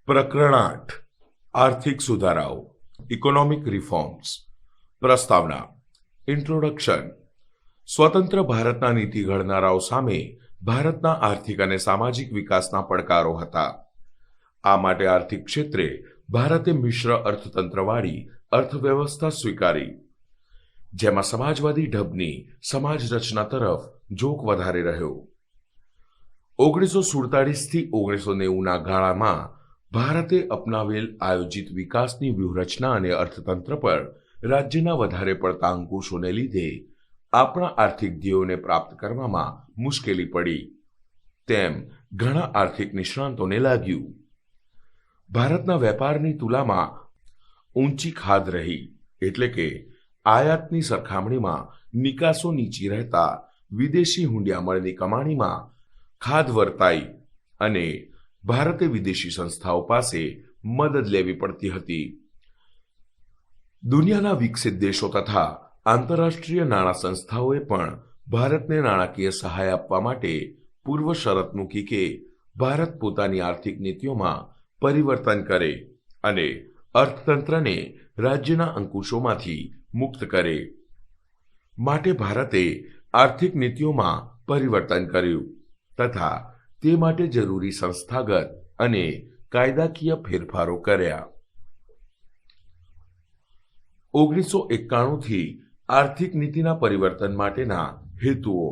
પ્રકરણ 8 આર્થિક સુધારાઓ ઇકોનોમિક રિફોર્મ્સ પ્રસ્તાવના ઇન્ટ્રોડક્શન સ્વતંત્ર ભારતના નીતિ ઘડનારાઓ સામે ભારતના આર્થિક અને સામાજિક વિકાસના પડકારો હતા. આ માટે આર્થિક ક્ષેત્રે ભારતે મિશ્ર અર્થતંત્રવાળી અર્થવ્યવસ્થા સ્વીકારી, જેમાં સમાજવાદી ઢબની સમાજ રચના તરફ ઝોક વધારે રહ્યો. 1947 થી 1990ના ગાળામાં ભારતે અપનાવેલ આયોજિત વિકાસની વ્યૂહરચના અને અર્થતંત્ર પર રાજ્યના વધારે પડતા અંકુશોને લીધે આપણા આર્થિક ધ્યેયોને પ્રાપ્ત કરવામાં મુશ્કેલી પડી, તેમ ઘણા આર્થિક નિષ્ણાંતોને લાગ્યું. ભારતના વેપારની તુલામાં ઊંચી ખાધ રહી, એટલે કે આયાતની સરખામણીમાં નિકાસો નીચી રહેતા વિદેશી હુંડિયામણની કમાણીમાં ખાધ વર્તાઈ અને ભારતે વિદેશી સંસ્થાઓ પાસે મદદ લેવી પડતી હતી. દુનિયાના વિકસિત દેશો તથા આંતરરાષ્ટ્રીય નાણાં સંસ્થાઓએ પણ ભારતને નાણાકીય સહાય આપવા માટે પૂર્વ શરત મૂકી કે ભારત પોતાની આર્થિક નીતિઓમાં પરિવર્તન કરે અને અર્થતંત્રને રાજ્યના અંકુશોમાંથી મુક્ત કરે. માટે ભારતે આર્થિક નીતિઓમાં પરિવર્તન કર્યું તથા તે માટે જરૂરી સંસ્થાગત અને કાયદાકીય ફેરફારો કર્યા. 1991 થી આર્થિક નીતિના પરિવર્તન માટેના હેતુઓ.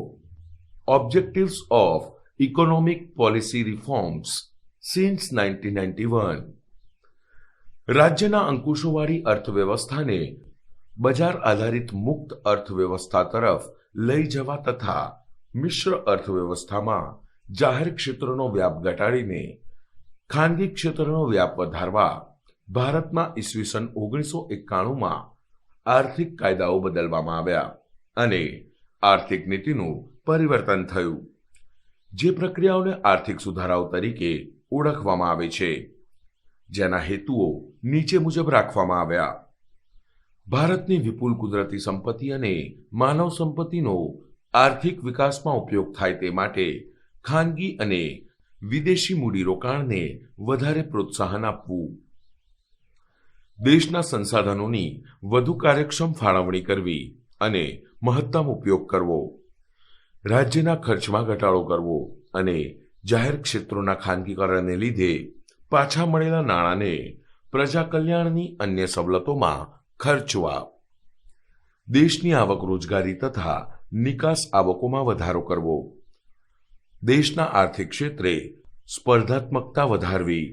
Objectives of economic policy reforms since 1991. રાજ્યના અંકુશોવાળી અર્થવ્યવસ્થાને બજાર આધારિત મુક્ત અર્થવ્યવસ્થા તરફ લઈ જવા તથા મિશ્ર અર્થવ્યવસ્થામાં જાહેર ક્ષેત્રનો વ્યાપ ઘટાડીને ખાનગી ક્ષેત્રનો વ્યાપ વધારવા ભારતમાં ઈસવીસન 1991માં આર્થિક કાયદાઓ બદલવામાં આવ્યા અને આર્થિક નીતિનું પરિવર્તન થયું, જે પ્રક્રિયાઓને આર્થિક સુધારાઓ તરીકે ઓળખવામાં આવે છે, જેના હેતુઓ નીચે મુજબ રાખવામાં આવ્યા. ભારતની વિપુલ કુદરતી સંપત્તિ અને માનવ સંપત્તિનો આર્થિક વિકાસમાં ઉપયોગ થાય તે માટે ખાનગી અને વિદેશી મૂડીરોકાણને વધારે પ્રોત્સાહન આપવું. દેશના સંસાધનોની વધુ કાર્યક્ષમ ફાળવણી કરવી અને મહત્તમ ઉપયોગ કરવો. રાજ્યના ખર્ચમાં ઘટાડો કરવો અને જાહેર ક્ષેત્રોના ખાનગીકરણને લીધે પાછા મળેલા નાણાંને પ્રજા કલ્યાણની અન્ય સવલતોમાં ખર્ચવા. દેશની આવક, રોજગારી તથા નિકાસ આવકોમાં વધારો કરવો. દેશના આર્થિક ક્ષેત્રે સ્પર્ધાત્મકતા વધારવી.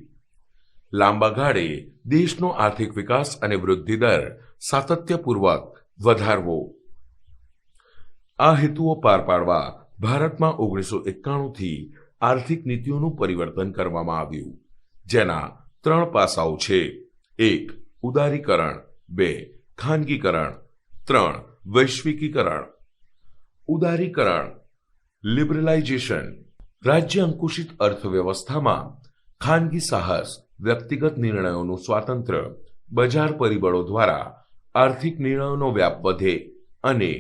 લાંબા ગાળે દેશનો આર્થિક વિકાસ અને વૃદ્ધિ દર સાતત્યપૂર્વક વધારવો. આ હેતુઓ પાર પાડવા ભારતમાં 1991 થી આર્થિક નીતિઓનું પરિવર્તન કરવામાં આવ્યું, જેના 3 પાસાઓ છે. 1. ઉદારીકરણ. 2. ખાનગીકરણ. 3. વૈશ્વિકીકરણ. ઉદારીકરણ લિબરલાઇઝેશન. રાજ્ય અંકુશિત અર્થવ્યવસ્થામાં ખાનગી સાહસ, વ્યક્તિગત નિર્ણયોનું સ્વાતંત્ર્ય, બજાર પરિબળો દ્વારા આર્થિક નિર્ણયોનો વ્યાપ વધે અને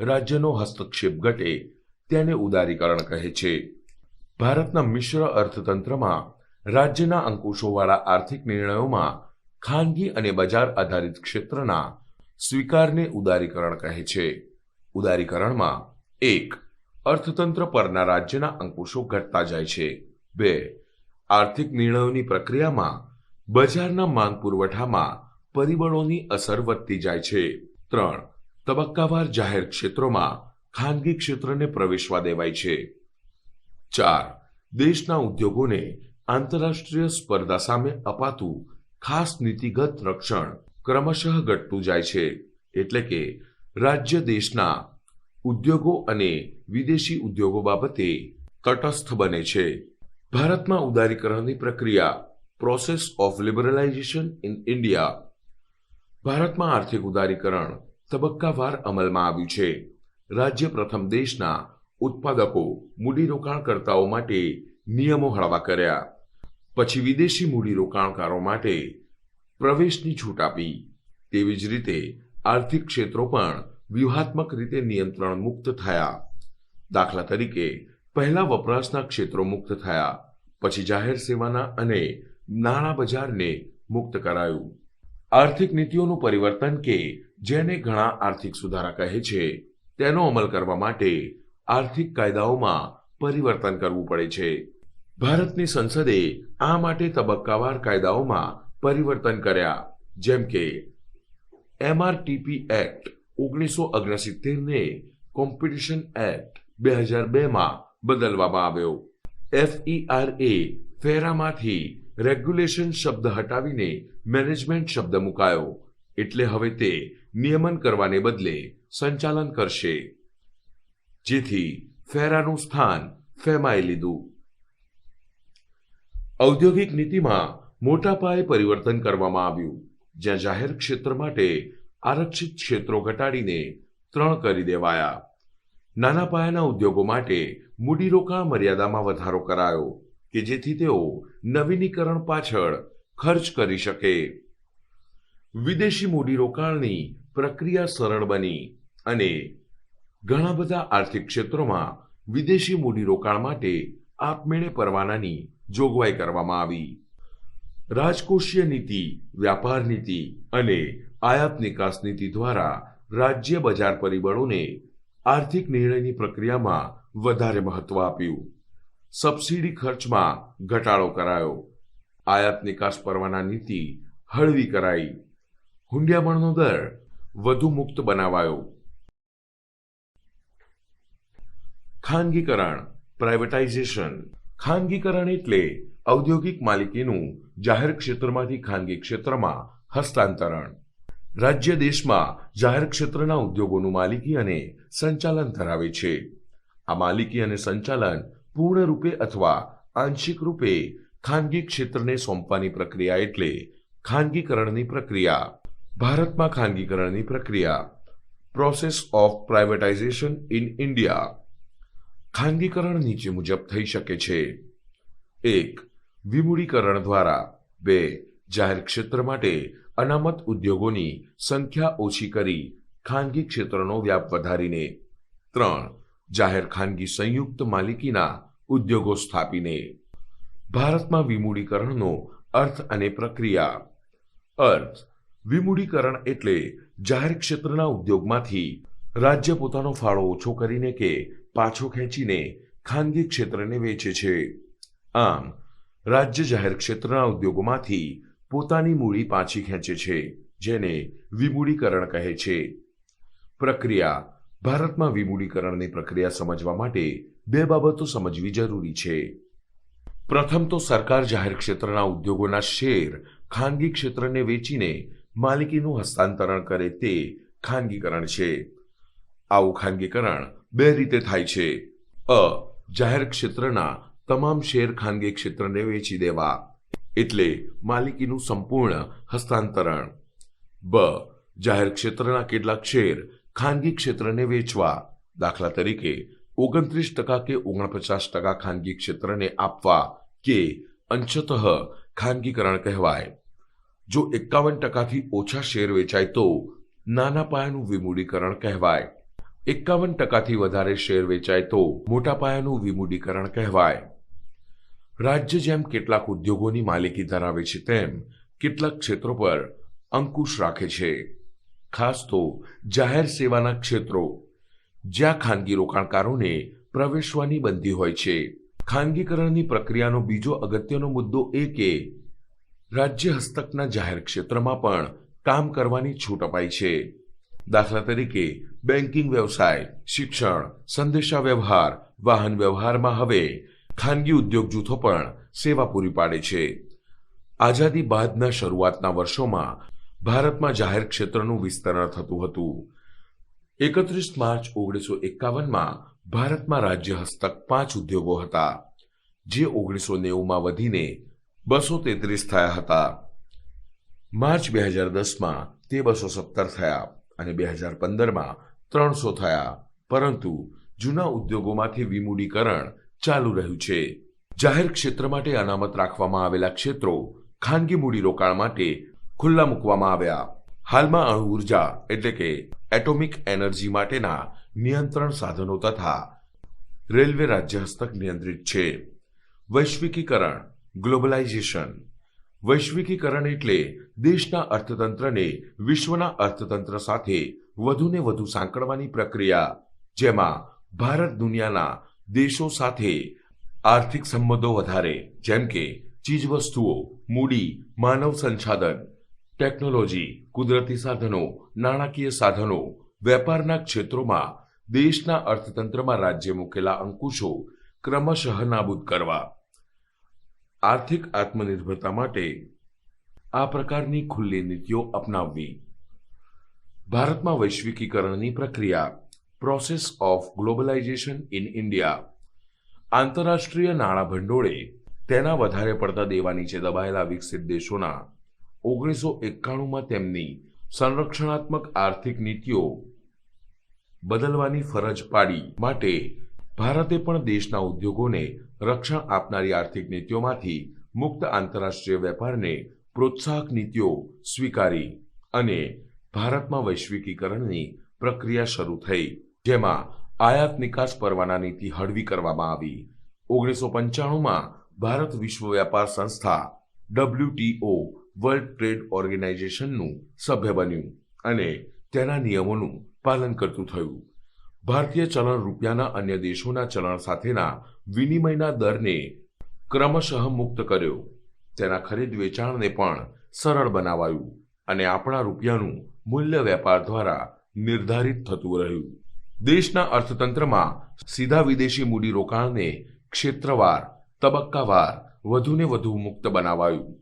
રાજ્યનો હસ્તક્ષેપ ઘટે તેને ઉદારીકરણ કહે છે. ભારતના મિશ્ર અર્થતંત્રમાં રાજ્યના અંકુશોવાળા આર્થિક નિર્ણયોમાં ખાનગી અને બજાર આધારિત ક્ષેત્રના સ્વીકારને ઉદારીકરણ કહે છે. ઉદારીકરણમાં 1. અર્થતંત્ર પરના રાજ્યના અંકુશો ઘટતા જાય છે. 2. આર્થિક નિર્ણયોની પ્રક્રિયામાં બજારના માંગ પુરવઠામાં પરિબળોની અસર વધતી જાય છે. 3. તબક્કાવાર જાહેર ક્ષેત્રોમાં ખાનગી ક્ષેત્રને પ્રવેશવા દેવાય છે. 4. દેશના ઉદ્યોગોને આંતરરાષ્ટ્રીય સ્પર્ધા સામે અપાતું ખાસ નીતિગત રક્ષણ ક્રમશઃ ઘટતું જાય છે, એટલે કે રાજ્ય દેશના ઉદ્યોગો અને વિદેશી ઉદ્યોગો બાબતે તટસ્થ બને છે. ભારતમાં ઉદારીકરણની પ્રક્રિયા. Process of liberalization in India. ભારતમાં આર્થિક ઉદારીકરણ તબક્કાવાર અમલમાં આવ્યું છે. રાજ્ય પ્રથમ દેશના ઉત્પાદકો, મૂડીરોકાણકર્તાઓ માટે નિયમો હળવા કર્યા, પછી વિદેશી મૂડીરોકાણકારો માટે પ્રવેશની છૂટ આપી. તેવી જ રીતે આર્થિક ક્ષેત્રો પણ વ્યૂહાત્મક રીતે નિયંત્રણ મુક્ત થયા. દાખલા તરીકે પહેલા વપરાશના ક્ષેત્રો મુક્ત થયા, પછી જાહેર સેવાના અને નાણાં બજારને મુક્ત કરાયું. આર્થિક નીતિઓનું પરિવર્તન કે જેને ઘણા આર્થિક સુધારા કહે છે તેનો અમલ કરવા માટે આર્થિક કાયદાઓમાં પરિવર્તન કરવું પડે છે. ભારતની સંસદે આ માટે તબક્કાવાર કાયદાઓમાં પરિવર્તન કર્યા, જેમ કે MRTP એક્ટ 1969 ને કોમ્પિટિશન એક્ટ 2002માં બદલવામાં આવ્યો. ફેરામાંથી રેગ્યુલેશન શબ્દ હટાવીને મેનેજમેન્ટ શબ્દ મુકાયો, એટલે હવે તે નિયમન કરવાને બદલે સંચાલન કરશે, જેથી ફેરાનું સ્થાન ફેમાએ લીધું. ઔદ્યોગિક નીતિમાં મોટા પાયે પરિવર્તન કરવામાં આવ્યું, જ્યાં જાહેર ક્ષેત્ર માટે આરક્ષિત ક્ષેત્રો ઘટાડીને 3 કરી દેવાયા. નાના પાયાના ઉદ્યોગો માટે મૂડીરોકાણ મર્યાદામાં વધારો કરાયો કે જેથી તેઓ નવીનીકરણ પાછળ ખર્ચ કરી શકે. વિદેશી મૂડીરોકાણની પ્રક્રિયા સરળ બની અને ઘણા બધા આર્થિક ક્ષેત્રોમાં વિદેશી મૂડીરોકાણ માટે આપમેળે પરવાનાની જોગવાઈ કરવામાં આવી. રાજકોષીય નીતિ, વ્યાપાર નીતિ અને આયાત નિકાસ નીતિ દ્વારા રાજ્ય બજાર પરિબળોને આર્થિક નિર્ણયની પ્રક્રિયામાં વધારે મહત્વ આપ્યું. સબસિડી ખર્ચમાં ઘટાડો કરાયો. આયાત નિકાસ પરવાના નીતિ હળવી કરાઈ. હુંડિયામણનો દર વધુ મુક્ત બનાવાયો. ખાનગીકરણ, પ્રાઇવેટાઇઝેશન. ખાનગીકરણ એટલે ઔદ્યોગિક માલિકીનું જાહેર ક્ષેત્રમાંથી ખાનગી ક્ષેત્રમાં હસ્તાંતરણ. રાજ્ય દેશમાં જાહેર ક્ષેત્રના ઉદ્યોગોનું માલિકી અને સંચાલન ધરાવે છે. આ માલિકી અને સંચાલન પૂર્ણ રૂપે અથવા આંશિક રૂપે ખાનગી ક્ષેત્રને સોંપવાની પ્રક્રિયા એટલે ખાનગીકરણની પ્રક્રિયા. ભારતમાં ખાનગીકરણની પ્રક્રિયા. Process of privatisation in India. ખાનગીકરણ નીચે મુજબ થઈ શકે છે. 1. વિમૂડીકરણ દ્વારા. 2. જાહેર ક્ષેત્ર માટે અનામત ઉદ્યોગોની સંખ્યા ઓછી કરી ખાનગી ક્ષેત્રનો વ્યાપ વધારીને. 3. જાહેર ખાનગી સંયુક્ત માલિકીના ઉદ્યોગો સ્થાપીને. ભારતમાં વિમૂડીકરણનો અર્થ અને પ્રક્રિયા. અર્થ: વિમૂડીકરણ એટલે જાહેર ક્ષેત્રના ઉદ્યોગમાંથી રાજ્ય પોતાનો ફાળો ઓછો કરીને કે પાછો ખેંચીને ખાનગી ક્ષેત્રને વેચે છે. આમ રાજ્ય જાહેર ક્ષેત્રના ઉદ્યોગોમાંથી પોતાની મૂડી પાછી ખેંચે છે, જેને વિમૂડીકરણ કહે છે. પ્રક્રિયા. ભારતમાં વિમૂડીકરણની પ્રક્રિયા સમજવા માટે 2 બાબતો સમજવી જરૂરી છે. પ્રથમ તો સરકાર જાહેર ક્ષેત્રના ઉદ્યોગોના શેર ખાનગી ક્ષેત્રને વેચીને માલિકીનું હસ્તાંતરણ કરે તે ખાનગીકરણ છે. આવું ખાનગીકરણ 2 રીતે થાય છે. અ. જાહેર ક્ષેત્રના તમામ શેર ખાનગી ક્ષેત્રને વેચી દેવા, એટલે માલિકીનું સંપૂર્ણ હસ્તાંતરણ. બ. જાહેર ક્ષેત્રના કેટલાક શેર ખાનગી ક્ષેત્રને વેચવા, દાખલા તરીકે 29% કે 49% ખાનગી ક્ષેત્રને આપવા કે અંશતઃ ખાનગીકરણ કહેવાય. જો 51%થી ઓછા શેર વેચાય તો નાના પાયાનું વિમૂડીકરણ કહેવાય. 51%થી વધારે શેર વેચાય તો મોટા પાયાનું વિમૂડીકરણ કહેવાય. રાજ્ય જેમ કેટલાક ઉદ્યોગોની માલિકી ધરાવે છે તેમ કેટલાક ક્ષેત્રો પર અંકુશ રાખે છે. ખાસ તો જાહેર સેવાના ક્ષેત્રો, જ્યાં ખાનગી રોકાણકારોને પ્રવેશવાની બંધી હોય છે. ખાનગીકરણની પ્રક્રિયાનો બીજો અગત્યનો મુદ્દો એ કે રાજ્ય હસ્તકના જાહેર ક્ષેત્રમાં પણ કામ કરવાની છૂટ અપાઈ છે. દાખલા તરીકે બેન્કિંગ વ્યવસાય, શિક્ષણ, સંદેશા વ્યવહાર, વાહન વ્યવહારમાં હવે ખાનગી ઉદ્યોગ જૂથો પણ સેવા પૂરી પાડે છે. આઝાદી બાદના શરૂઆતના વર્ષોમાં ભારતમાં જાહેર ક્ષેત્રનું વિસ્તરણ થતું હતું. 31 માર્ચ 1951માં ભારતમાં રાજ્ય હસ્તક 5 ઉદ્યોગો હતા, જે 1990માં વધીને 233 થયા હતા. માર્ચ 2010માં તે 217 થયા અને 2015માં 300 થયા. પરંતુ જૂના ઉદ્યોગોમાંથી વિમૂડીકરણ ચાલુ રહ્યું છે. જાહેર ક્ષેત્ર માટે અનામત રાખવામાં આવેલા ક્ષેત્રો ખાનગી મૂડીરોકાણ માટે ખુલ્લા મૂકવામાં આવ્યા. હાલમાં અણુ ઉર્જા એટલે કે એટોમિક એનર્જી માટેના નિયંત્રણ સાધનો તથા રેલવે રાજ્ય હસ્તક નિયંત્રિત છે. વૈશ્વિકીકરણ, ગ્લોબલાઇઝેશન. વૈશ્વિકીકરણ એટલે દેશના અર્થતંત્રને વિશ્વના અર્થતંત્ર સાથે વધુને વધુ સાંકળવાની પ્રક્રિયા, જેમાં ભારત દુનિયાના દેશો સાથે આર્થિક સંબંધો વધારે, જેમ કે ચીજવસ્તુઓ, મૂડી, માનવ સંસાધન, ટેકનોલોજી, કુદરતી સાધનો, નાણાકીય સાધનો, વેપારના ક્ષેત્રોમાં દેશના અર્થતંત્રમાં રાજ્ય મૂકેલા અંકુશો ક્રમશઃ નાબૂદ કરવા. આર્થિક આત્મનિર્ભરતા માટે આ પ્રકારની ખુલ્લી નીતિઓ અપનાવવી. ભારતમાં વૈશ્વિકીકરણની પ્રક્રિયા, process of globalisation in India. આંતરરાષ્ટ્રીય નાણાં ભંડોળે તેના વધારે પડતા દેવા નીચે દબાયેલા વિકસિત દેશોના 1991માં તેમની સંરક્ષણાત્મક આર્થિક નીતિઓ બદલવાની ફરજ પાડી. માટે ભારતે પણ દેશના ઉદ્યોગોને રક્ષણ આપનારી આર્થિક નીતિઓમાંથી મુક્ત આંતરરાષ્ટ્રીય વેપારને પ્રોત્સાહક નીતિઓ સ્વીકારી અને ભારતમાં વૈશ્વિકીકરણની પ્રક્રિયા શરૂ થઈ, જેમાં આયાત નિકાસ પરવાના નીતિ હળવી કરવામાં આવી. 1995માં ભારત વિશ્વ વ્યાપાર સંસ્થા WTO વર્લ્ડ ટ્રેડ ઓર્ગેનાઇઝેશનનું સભ્ય બન્યું અને તેના નિયમોનું પાલન કરતું થયું. ભારતીય ચલણ રૂપિયાના અન્ય દેશોના ચલણ સાથેના વિનિમયના દરને ક્રમશઃ મુક્ત કર્યો. તેના ખરીદ વેચાણને પણ સરળ બનાવાયું અને આપણા રૂપિયાનું મૂલ્ય વેપાર દ્વારા નિર્ધારિત થતું રહ્યું. દેશના અર્થતંત્રમાં સીધા વિદેશી મૂડીરોકાણને ક્ષેત્રવાર, તબક્કાવાર વધુને વધુ મુક્ત બનાવાયું.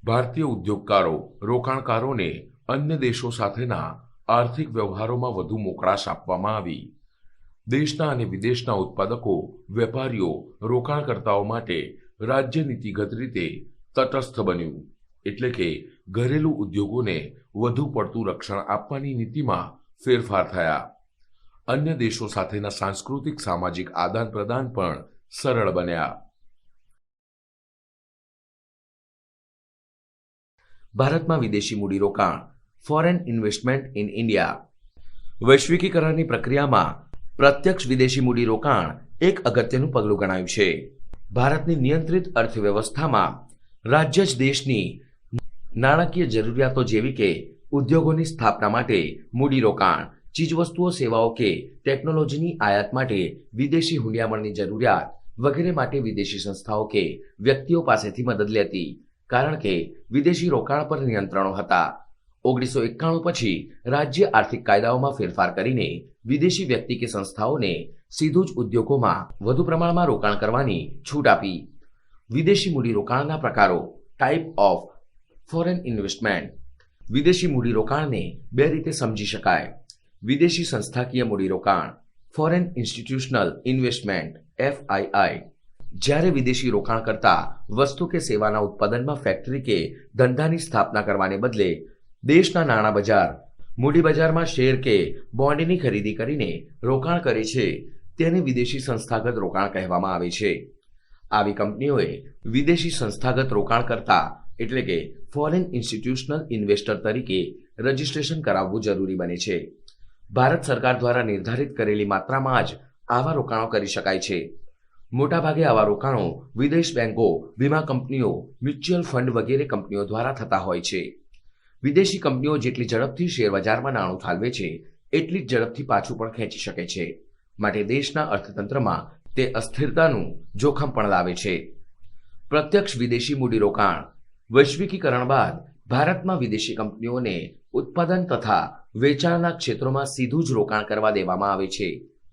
ભારતીય ઉદ્યોગકારો, રોકાણકારોને અન્ય દેશો સાથેના આર્થિક વ્યવહારોમાં વધુ મોકળાશ આપવામાં આવી. દેશના અને વિદેશના ઉત્પાદકો, વેપારીઓ, રોકાણકર્તાઓ માટે રાજ્ય નીતિગત રીતે તટસ્થ બન્યું, એટલે કે ઘરેલું ઉદ્યોગોને વધુ પડતું રક્ષણ આપવાની નીતિમાં ફેરફાર થયા. અન્ય દેશો સાથેના સાંસ્કૃતિક સામાજિક આદાન પ્રદાન પણ સરળ બન્યા. ભારતમાં વિદેશી મૂડીરોકાણ, ફોરેન ઇન્વેસ્ટમેન્ટ ઇન ઇન્ડિયા. વૈશ્વિકીકરણની પ્રક્રિયામાં પ્રત્યક્ષ વિદેશી મૂડીરોકાણ એક અગત્યનું પગલું ગણાયું છે. ભારતની નિયંત્રિત અર્થવ્યવસ્થામાં રાજ્ય જ દેશની નાણાકીય જરૂરિયાતો જેવી કે ઉદ્યોગોની સ્થાપના માટે મૂડીરોકાણ, ચીજવસ્તુઓ, સેવાઓ કે ટેકનોલોજીની આયાત માટે વિદેશી હુંડિયામણની જરૂરિયાત વગેરે માટે વિદેશી સંસ્થાઓ કે વ્યક્તિઓ પાસેથી મદદ લેતી, કારણ કે વિદેશી રોકાણ પર નિયંત્રણો હતા. 1991 પછી રાજ્ય આર્થિક કાયદાઓમાં ફેરફાર કરીને વિદેશી વ્યક્તિ કે સંસ્થાઓને સીધું જ ઉદ્યોગોમાં વધુ પ્રમાણમાં રોકાણ કરવાની છૂટ આપી. વિદેશી મૂડીરોકાણના પ્રકારો, ટાઈપ ઓફ ફોરેન ઇન્વેસ્ટમેન્ટ. વિદેશી મૂડીરોકાણને બે રીતે સમજી શકાય. વિદેશી સંસ્થાકીય મૂડીરોકાણ, ફોરેન ઇન્સ્ટિટ્યુશનલ ઇન્વેસ્ટમેન્ટ FII. જ્યારે વિદેશી રોકાણકર્તા વસ્તુ કે સેવાના ઉત્પાદનમાં ફેક્ટરી કે ધંધાની સ્થાપના કરવાને બદલે દેશના નાણાં બજાર, મૂડી બજારમાં શેર કે બોન્ડની ખરીદી કરીને રોકાણ કરે છે, તેને વિદેશી સંસ્થાગત રોકાણ કહેવામાં આવે છે. આવી કંપનીઓએ વિદેશી સંસ્થાગત રોકાણકર્તા એટલે કે ફોરેન ઇન્સ્ટિટ્યુશનલ ઇન્વેસ્ટર તરીકે રજીસ્ટ્રેશન કરાવવું જરૂરી બને છે. ભારત સરકાર દ્વારા નિર્ધારિત કરેલી માત્રામાં જ આવા રોકાણો કરી શકાય છે. મોટાભાગે આવા રોકાણો વિદેશ બેંકો, વીમા કંપનીઓ, મ્યુચ્યુઅલ ફંડ વગેરે કંપનીઓ દ્વારા થતા હોય છે. વિદેશી કંપનીઓ જેટલી ઝડપથી શેરબજારમાં નાણું ઠાલવે છે, એટલી જ ઝડપથી પાછું પણ ખેંચી શકે છે. માટે દેશના અર્થતંત્રમાં તે અસ્થિરતાનું જોખમ પણ લાવે છે. પ્રત્યક્ષ વિદેશી મૂડીરોકાણ. વૈશ્વિકીકરણ બાદ ભારતમાં વિદેશી કંપનીઓને ઉત્પાદન તથા વેચાણના ક્ષેત્રોમાં સીધું જ રોકાણ કરવા દેવામાં આવે છે,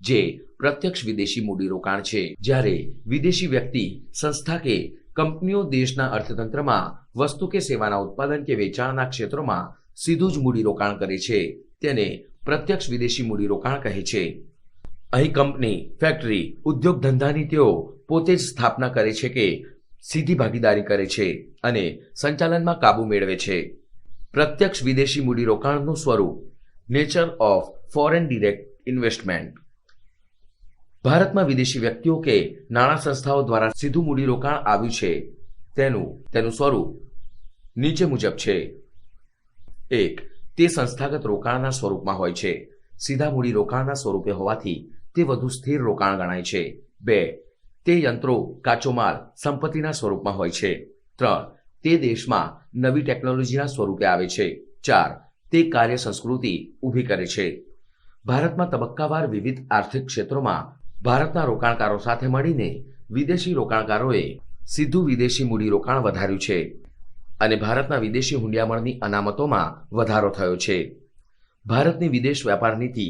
જે પ્રત્યક્ષ વિદેશી મૂડીરોકાણ છે. જ્યારે વિદેશી વ્યક્તિ, સંસ્થા કે કંપનીઓ દેશના અર્થતંત્રમાં વસ્તુ કે સેવાના ઉત્પાદન કે વેચાણના ક્ષેત્રોમાં સીધું જ મૂડીરોકાણ કરે છે, તેને પ્રત્યક્ષ વિદેશી મૂડીરોકાણ કહે છે. અહીં કંપની, ફેક્ટરી, ઉદ્યોગ ધંધાની તેઓ પોતે જ સ્થાપના કરે છે કે સીધી ભાગીદારી કરે છે અને સંચાલનમાં કાબુ મેળવે છે. પ્રત્યક્ષ વિદેશી મૂડીરોકાણનું સ્વરૂપ, nature of foreign direct investment. ભારતમાં વિદેશી વ્યક્તિઓ કે નાણાં સંસ્થાઓ દ્વારા સીધું મૂડીરોકાણ આવ્યું છે, તેનું સ્વરૂપ નીચે મુજબ છે. 1. તે સંસ્થાગત રોકાણના સ્વરૂપમાં હોય છે. સીધા મૂડીરોકાણના સ્વરૂપે હોવાથી તે વધુ સ્થિર રોકાણ ગણાય છે. 2. તે યંત્રો, કાચો માલ, સંપત્તિના સ્વરૂપમાં હોય છે. 3. તે દેશમાં નવી ટેકનોલોજીના સ્વરૂપે આવે છે. 4. તે કાર્ય સંસ્કૃતિ ઊભી કરે છે. ભારતમાં તબક્કાવાર વિવિધ આર્થિક ક્ષેત્રોમાં ભારતના રોકાણકારો સાથે મળીને વિદેશી રોકાણકારોએ સીધું વિદેશી મૂડીરોકાણ વધાર્યું છે અને ભારતના વિદેશી હુંડિયામણની અનામતોમાં વધારો થયો છે. ભારતની વિદેશ વેપાર નીતિ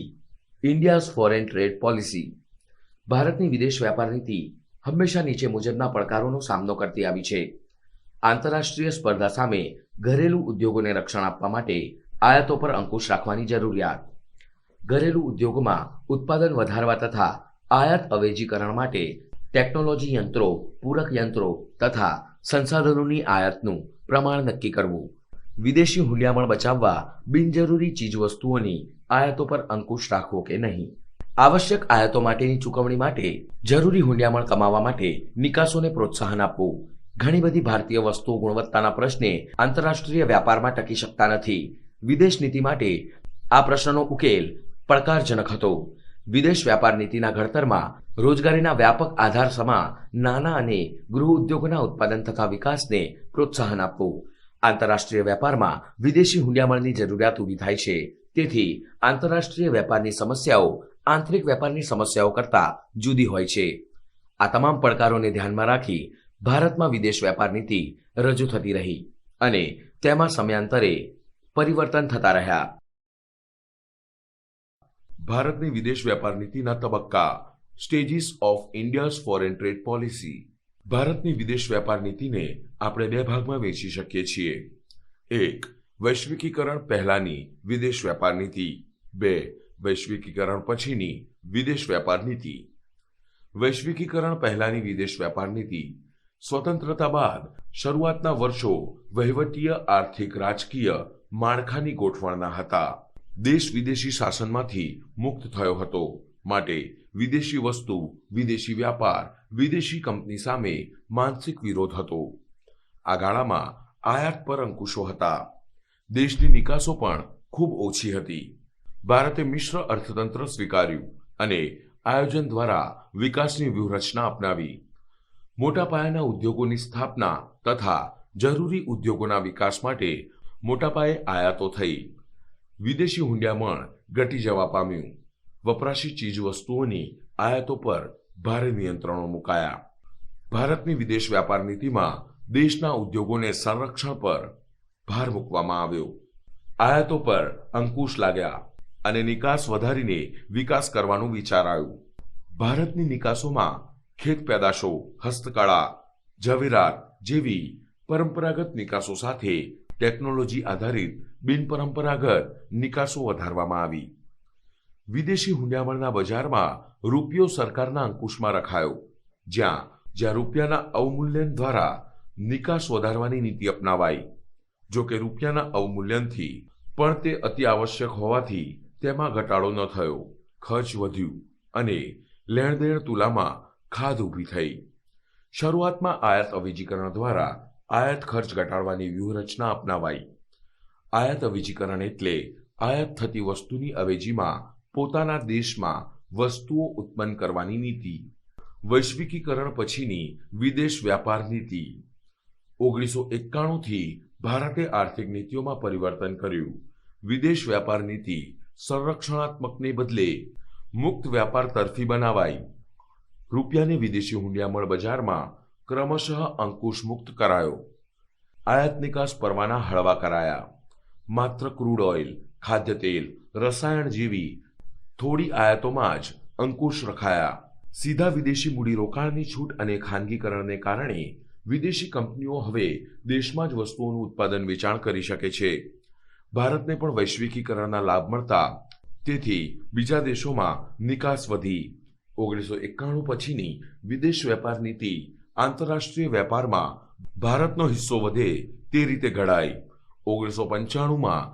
ઇન્ડિયાઝ ફોરેન ટ્રેડ પોલિસી. ભારતની વિદેશ વેપાર નીતિ હંમેશા નીચે મુજબના પડકારોનો સામનો કરતી આવી છે. આંતરરાષ્ટ્રીય સ્પર્ધા સામે ઘરેલું ઉદ્યોગોને રક્ષણ આપવા માટે આયાતો પર અંકુશ રાખવાની જરૂરિયાત. ઘરેલું ઉદ્યોગોમાં ઉત્પાદન વધારવા તથા આયાત અવેજીકરણ માટે ટેકનોલોજી યંત્રો, પૂરક યંત્રો તથા સંસાધનોની આયાતનું પ્રમાણ નક્કી કરવું. વિદેશી હુંડિયામણ બચાવવા બિનજરૂરી ચીજવસ્તુઓની આયાતો પર અંકુશ રાખવો કે નહીં. આવશ્યક આયાતો માટેની ચૂકવણી માટે જરૂરી હુંડિયામણ કમાવા માટે નિકાસોને પ્રોત્સાહન આપવું. ઘણી બધી ભારતીય વસ્તુઓ ગુણવત્તાના પ્રશ્ને આંતરરાષ્ટ્રીય વ્યાપારમાં ટકી શકતા નથી. વિદેશ નીતિ માટે આ પ્રશ્નનો ઉકેલ પડકારજનક હતો. વિદેશ વ્યાપાર નીતિના ઘડતરમાં રોજગારીના વ્યાપક આધાર સમા નાના અને ગૃહ ઉદ્યોગોના ઉત્પાદન તથા વિકાસને પ્રોત્સાહન આપવું. આંતરરાષ્ટ્રીય વેપારમાં વિદેશી હુંડિયામણની જરૂરિયાત ઊભી થાય છે. તેથી આંતરરાષ્ટ્રીય વેપારની સમસ્યાઓ આંતરિક વેપારની સમસ્યાઓ કરતાં જુદી હોય છે. આ તમામ પડકારોને ધ્યાનમાં રાખી ભારતમાં વિદેશ વેપાર નીતિ રજૂ થતી રહી અને તેમાં સમયાંતરે પરિવર્તન થતા રહ્યા. ભારતની વિદેશ વેપાર નીતિના તબક્કા stages of India's foreign trade policy. ભારતની વિદેશ વેપાર નીતિને આપણે બે ભાગમાં વહેંચી શકીએ છીએ. 1. વૈશ્વિકીકરણ પહેલાની વિદેશ વેપાર નીતિ. 2. વૈશ્વિકીકરણ પછીની વિદેશ વેપાર નીતિ. વૈશ્વિકીકરણ પહેલાની વિદેશ વેપાર નીતિ સ્વતંત્રતા બાદ શરૂઆતના વર્ષો વહીવટીય, આર્થિક, રાજકીય માળખાની ગોઠવણના હતા. દેશ વિદેશી શાસનમાંથી મુક્ત થયો હતો, માટે વિદેશી વસ્તુ, વિદેશી વ્યાપાર, વિદેશી કંપની સામે માનસિક વિરોધ હતો. આ ગાળામાં આયાત પર અંકુશો હતા. દેશની નિકાસો પણ ખૂબ ઓછી હતી. ભારતે મિશ્ર અર્થતંત્ર સ્વીકાર્યું અને આયોજન દ્વારા વિકાસની વ્યૂહરચના અપનાવી. મોટા પાયાના ઉદ્યોગોની સ્થાપના તથા જરૂરી ઉદ્યોગોના વિકાસ માટે મોટા પાયે આયાતો થઈ. વિદેશી હુંડિયામણ ઘટી જવા પામ્યું. વપરાશી ચીજવસ્તુઓની આયાતો પર ભારે નિયંત્રણો મુકાયા. ભારતની વિદેશ વ્યાપાર નીતિમાં દેશના ઉદ્યોગોને સંરક્ષણ પર ભાર મૂકવામાં આવ્યો. આયાતો પર અંકુશ લાગ્યા અને નિકાસ વધારીને વિકાસ કરવાનું વિચારાયું. ભારતની નિકાસોમાં ખેત પેદાશો, હસ્તકળા, ઝવેરાત જેવી પરંપરાગત નિકાસો સાથે ટેકનોલોજી આધારિત બિનપરંપરાગત નિકાસો વધારવામાં આવી. વિદેશી હુંડિયામણના બજારમાં રૂપિયો સરકારના અંકુશમાં રખાયો. જ્યાં રૂપિયાના અવમૂલ્યન દ્વારા નિકાસ વધારવાની નીતિ અપનાવાઈ. જો કે રૂપિયાના અવમૂલ્યનથી પણ તે અતિ આવશ્યક હોવાથી તેમાં ઘટાડો ન થયો. ખર્ચ વધ્યું અને લેણદેણ તુલામાં ખાધ ઊભી થઈ. શરૂઆતમાં આયાત અવેજીકરણ દ્વારા આયાત ખર્ચ ઘટાડવાની વ્યૂહરચના અપનાવાઈ. આયાત અવેજીકરણ એટલે આયાત થતી વસ્તુની અવેજીમાં પોતાના દેશમાં વસ્તુઓ ઉત્પન્ન કરવાની નીતિ. વૈશ્વિકીકરણ પછીની વિદેશ વ્યાપાર નીતિ. 1991થી ભારતે આર્થિક નીતિઓમાં પરિવર્તન કર્યું. વિદેશ વ્યાપાર નીતિ સંરક્ષણાત્મકને બદલે મુક્ત વ્યાપાર તરફી બનાવાઈ. રૂપિયાને વિદેશી હુંડિયામણ બજારમાં ક્રમશઃ અંકુશ મુક્ત કરાયો. આયાત નિકાસ પરવાના હળવા કરાયા. માત્ર ક્રૂડ ઓઇલ, ખાદ્ય તેલ, રસાયણ જેવી થોડી આયાતોમાં જ અંકુશ રખાયા. સીધા વિદેશી મૂડીરોકાણની છૂટ અને ખાનગીકરણને કારણે વિદેશી કંપનીઓ હવે દેશમાં જ વસ્તુઓનું ઉત્પાદન વેચાણ કરી શકે છે. ભારતને પણ વૈશ્વિકીકરણના લાભ મળતા તેથી બીજા દેશોમાં નિકાસ વધી. 1991 પછીની વિદેશ વેપાર નીતિ આંતરરાષ્ટ્રીય વેપારમાં ભારતનો હિસ્સો વધે તે રીતે ઘડાઈ. 1995માં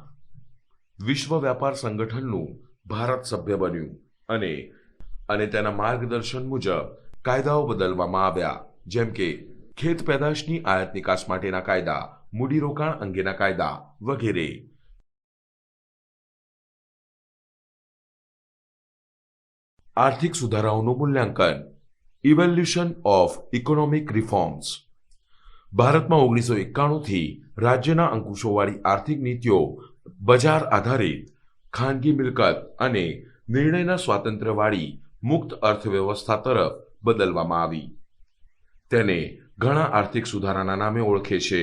વિશ્વ વ્યાપાર સંગઠનનું ભારત સભ્ય બન્યું અને તેના માર્ગદર્શન મુજબ કાયદાઓ બદલવામાં આવ્યા, જેમ કે ખેત પેદાશની આયાત નિકાસ માટેના કાયદા, મૂડીરોકાણ અંગેના કાયદા વગેરે. આર્થિક સુધારાઓનું મૂલ્યાંકન. Evaluation of economic reforms. ભારતમાં 1991થી રાજ્યના અંકુશોવાળી આર્થિક નીતિઓ બજાર આધારિત, ખાનગી મિલકત અને નિર્ણયના સ્વાતંત્ર્યવાળી મુક્ત અર્થવ્યવસ્થા તરફ બદલવામાં આવી. તેને ઘણા આર્થિક સુધારાના નામે ઓળખે છે.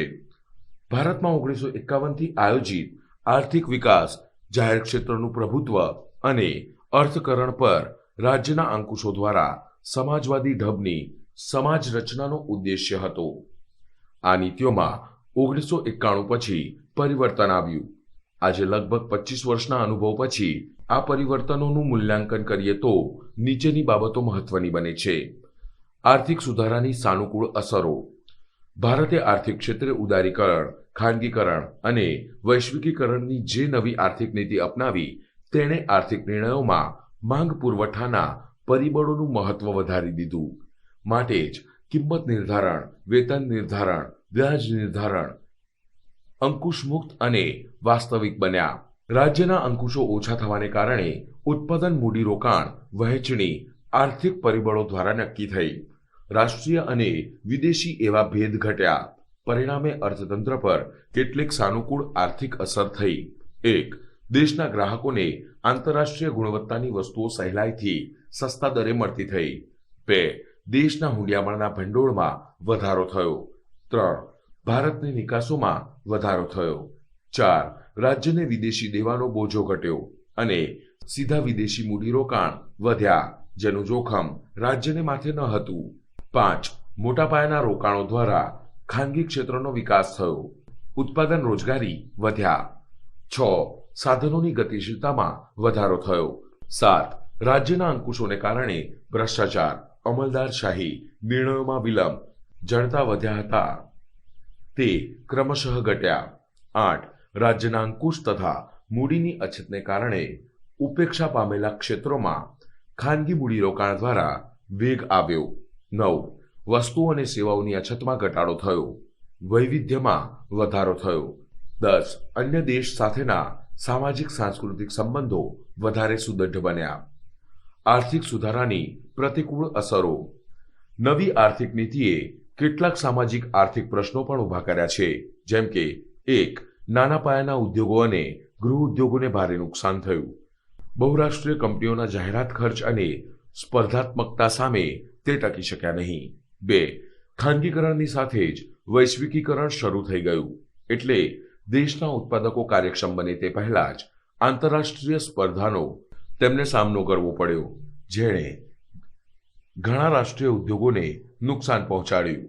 ભારતમાં 1951થી આયોજિત આર્થિક વિકાસ, જાહેર ક્ષેત્રનું પ્રભુત્વ અને અર્થકરણ પર રાજ્યના અંકુશો દ્વારા સમાજવાદી ઢબની સમાજ રચનાનો ઉદ્દેશ્ય હતો. આ નીતિઓમાં 1991 પછી પરિવર્તન આવ્યું. આજે લગભગ 25 વર્ષના અનુભવ પછી આ પરિવર્તનોનું મૂલ્યાંકન કરીએ તો નીચેની બાબતો મહત્વની બને છે. આર્થિક સુધારાની સાનુકૂળ અસરો. ભારતે આર્થિક ક્ષેત્રે ઉદારીકરણ, ખાનગીકરણ અને વૈશ્વિકીકરણની જે નવી આર્થિક નીતિ અપનાવી તેણે આર્થિક નિર્ણયોમાં માંગ પુરવઠાના પરિબળોનું મહત્વ વધારી દીધું. માટે જ કિંમત નિર્ધારણ, વેતન નિર્ધારણ, વ્યાજ નિર્ધારણ અંકુશમુક્ત અને વાસ્તવિક બન્યા. રાજ્યના અંકુશો ઓછા થવાને કારણે ઉત્પાદન, મૂડીરોકાણ, વહેંચણી આર્થિક પરિબળો દ્વારા નક્કી થઈ. રાષ્ટ્રીય અને વિદેશી એવા ભેદ ઘટ્યા. પરિણામે અર્થતંત્ર પર કેટલીક સાનુકૂળ આર્થિક અસર થઈ. 1. દેશના ગ્રાહકોને આંતરરાષ્ટ્રીય ગુણવત્તાની વસ્તુઓ સહેલાઈથી સસ્તા દરે મળતી થઈ. 2. દેશના હુંડિયામણના ભંડોળમાં વધારો થયો. 3. ભારતની નિકાસોમાં વધારો થયો. 4. રાજ્યને વિદેશી દેવાનો બોજો ઘટ્યો અને સીધા વિદેશી મૂડીરોકાણ વધ્યા, જેનું જોખમ રાજ્યને માથે ન હતું. 5. મોટા પાયાના રોકાણો દ્વારા ખાનગી ક્ષેત્રનો વિકાસ થયો. ઉત્પાદન, રોજગારી વધ્યા. 6. સાધનોની ગતિશીલતામાં વધારો થયો. 7. રાજ્યના અંકુશોને કારણે ભ્રષ્ટાચાર, અમલદારશાહી, નિર્ણયોમાં વિલંબ, જડતા વધ્યા હતા તે ક્રમશઃ ઘટ્યા. 8. રાજ્યના અંકુશ તથા મૂડીની અછતને કારણે ઉપેક્ષા પામેલા ક્ષેત્રોમાં ખાનગી મૂડીરોકાણ દ્વારા વેગ આવ્યો. 9. વસ્તુઓ અને સેવાઓની અછતમાં ઘટાડો થયો. વૈવિધ્યમાં વધારો થયો. 10. અન્ય દેશ સાથેના સામાજિક સાંસ્કૃતિક સંબંધો વધારે સુદૃઢ બન્યા. આર્થિક સુધારાની પ્રતિકૂળ અસરો. નવી આર્થિક નીતિએ કેટલાક સામાજિક આર્થિક પ્રશ્નો પણ ઊભા કર્યા છે, જેમ કે 1. નાના પાયાના ઉદ્યોગો અને ગૃહ ઉદ્યોગોને ભારે નુકસાન થયું. બહુરાષ્ટ્રીય કંપનીઓના જાહેરાત ખર્ચ અને સ્પર્ધાત્મકતા સામે તે ટકી શક્યા નહીં. 2. ખાનગીકરણની સાથે જ વૈશ્વિકીકરણ શરૂ થઈ ગયું, એટલે દેશના ઉત્પાદકો કાર્યક્ષમ બને તે પહેલા જ આંતરરાષ્ટ્રીય સ્પર્ધાનો તેમને સામનો કરવો પડ્યો, જેણે ઘણા રાષ્ટ્રીય ઉદ્યોગોને નુકસાન પહોંચાડ્યું.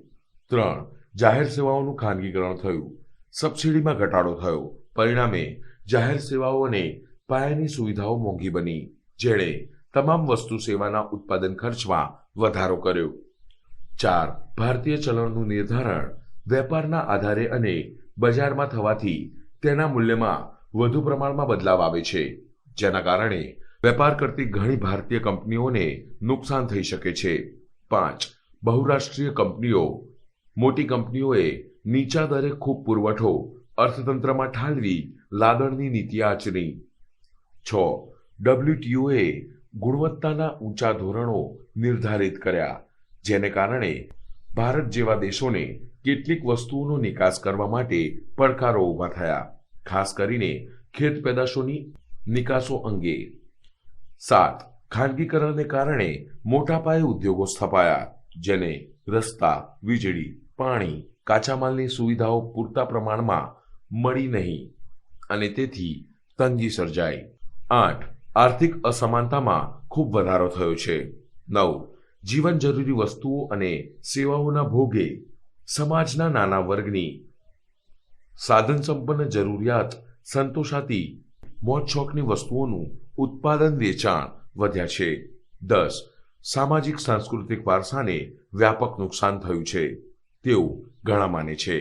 3. જાહેર સેવાઓનું ખાનગીકરણ થયું. સબસિડીમાં ઘટાડો થયો. પરિણામે જાહેર સેવાઓ અને પાયાની સુવિધાઓ મોંઘી બની, જેણે તમામ વસ્તુ સેવાના ઉત્પાદન ખર્ચમાં વધારો કર્યો. 4. ભારતીય ચલણનું નિર્ધારણ વેપારના આધારે અને બજારમાં થવાથી તેના મૂલ્યમાં વધુ પ્રમાણમાં બદલાવ આવે છે, જેના કારણે વેપાર કરતી ઘણી ભારતીય કંપનીઓને નુકસાન થઈ શકે છે. 5. બહુરાષ્ટ્રીય કંપનીઓ. મોટી કંપનીઓએ નીચા દરે ખૂબ પુરવઠો અર્થતંત્રમાં ઠાલવી લાદણની નીતિ આચરી. 6. WTOએ ગુણવત્તાના ઊંચા ધોરણો નિર્ધારિત કર્યા, જેને કારણે ભારત જેવા દેશોને કેટલીક વસ્તુઓનો નિકાસ કરવા માટે પડકારો ઊભા થયા, ખાસ કરીને ખેત પેદાશોની નિકાસો અંગે. 7. ખાનગીકરણને કારણે મોટા પાયે ઉદ્યોગો સ્થપાયા, જેને રસ્તા, વીજળી, પાણી, કાચા માલની સુવિધાઓ પૂરતા પ્રમાણમાં મળી નહીં અને તેથી તંગી સર્જાઈ. 8. આર્થિક અસમાનતામાં ખૂબ વધારો થયો છે. 9. જીવન જરૂરી વસ્તુઓ અને સેવાઓના ભોગે સમાજના નાના વર્ગની સાધન સંપન્ન જરૂરિયાત સંતોષાતી મોજશોખની વસ્તુઓનું ઉત્પાદન, વેચાણ વધ્યા છે. 10. સામાજિક સાંસ્કૃતિક વારસાને વ્યાપક નુકસાન થયું છે તેવું ઘણા માને છે.